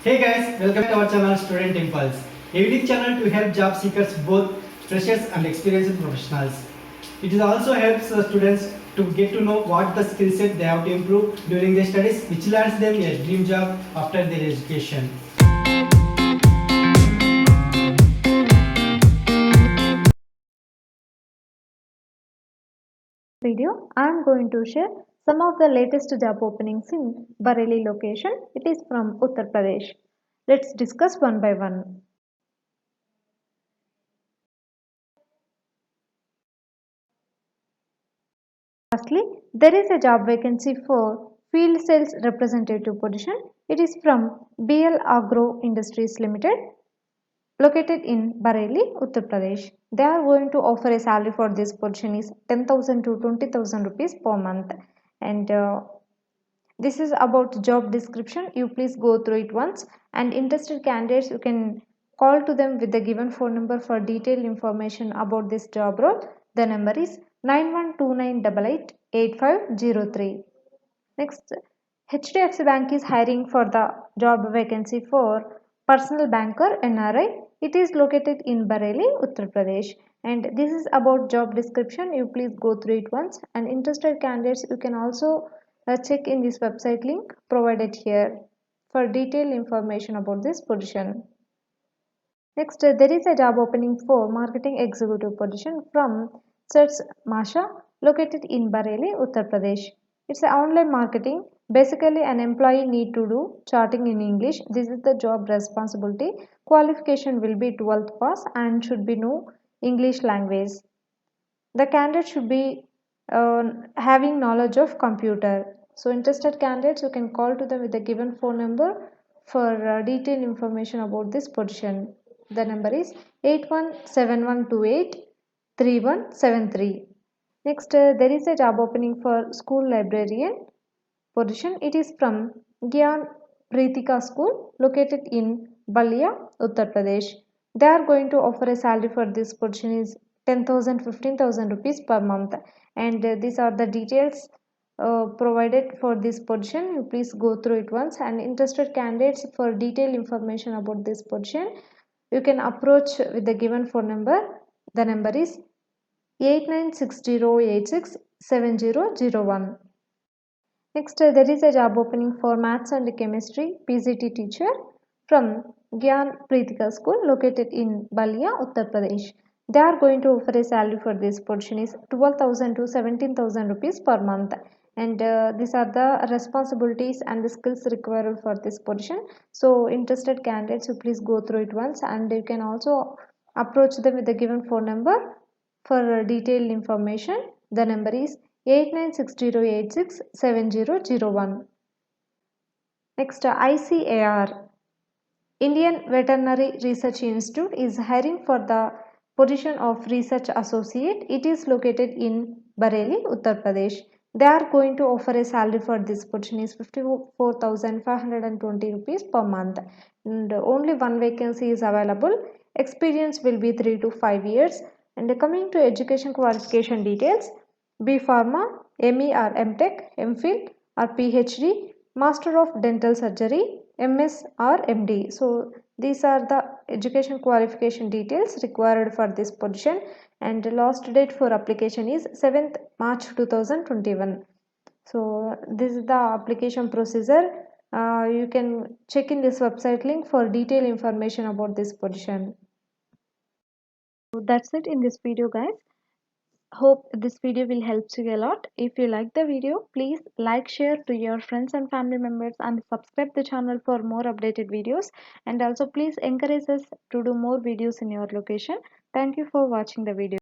Hey guys, welcome to our channel Student Impulse, a unique channel to help job seekers, both freshers and experienced professionals. It also helps students to get to know what the skill set they have to improve during their studies, which lands them a dream job after their education. Video, I am going to share some of the latest job openings in Bareilly location. It is from Uttar Pradesh. Let's discuss one by one. Firstly, there is a job vacancy for field sales representative position. It is from BL Agro Industries Limited, located in Bareilly, Uttar Pradesh. They are going to offer a salary for this position is 10,000 to 20,000 rupees per month, and this is about job description. You please go through it once, and interested candidates you can call to them with the given phone number for detailed information about this job role. The number is 9129888503. Next, HDFC Bank is hiring for the job vacancy for personal banker NRI. It is located in Bareilly, Uttar Pradesh. And this is about job description. You please go through it once. And interested candidates, you can also check in this website link provided here for detailed information about this position. Next, there is a job opening for marketing executive position from Church Masha, located in Bareilly, Uttar Pradesh. It's an online marketing. Basically, an employee need to do charting in English. This is the job responsibility. Qualification will be 12th pass and should be no English language. The candidate should be having knowledge of computer. So interested candidates, you can call to them with the given phone number for detailed information about this position. The number is 8171283173. Next, there is a job opening for school librarian position. It is from Gyan School, located in Balia, Uttar Pradesh. They are going to offer a salary for this position is 10,000 15,000 rupees per month, and these are the details provided for this position. You please go through it once, and interested candidates for detailed information about this position you can approach with the given phone number. The number is 8960867001. Next, there is a job opening for Maths and Chemistry PGT teacher from Gyan School, located in Balia, Uttar Pradesh. They are going to offer a salary for this position is 12,000 to 17,000 rupees per month, and these are the responsibilities and the skills required for this position. So interested candidates, you please go through it once, and you can also approach them with the given phone number for detailed information. The number is 8960867001. Next, ICAR, Indian Veterinary Research Institute, is hiring for the position of research associate. It is located in Bareilly, Uttar Pradesh. They are going to offer a salary for this position is 54,520 rupees per month, and only one vacancy is available. Experience will be 3 to 5 years. And coming to education qualification details, B Pharma, ME or MTech, MPhil or PhD, Master of Dental Surgery, MS or MD. So these are the education qualification details required for this position, and the last date for application is 7th March 2021. So this is the application procedure. You can check in this website link for detailed information about this position. So that's it in this video, guys. Hope this video will help you a lot. If you like the video, please like, share to your friends and family members, and subscribe the channel for more updated videos. And also please encourage us to do more videos in your location. Thank you for watching the video.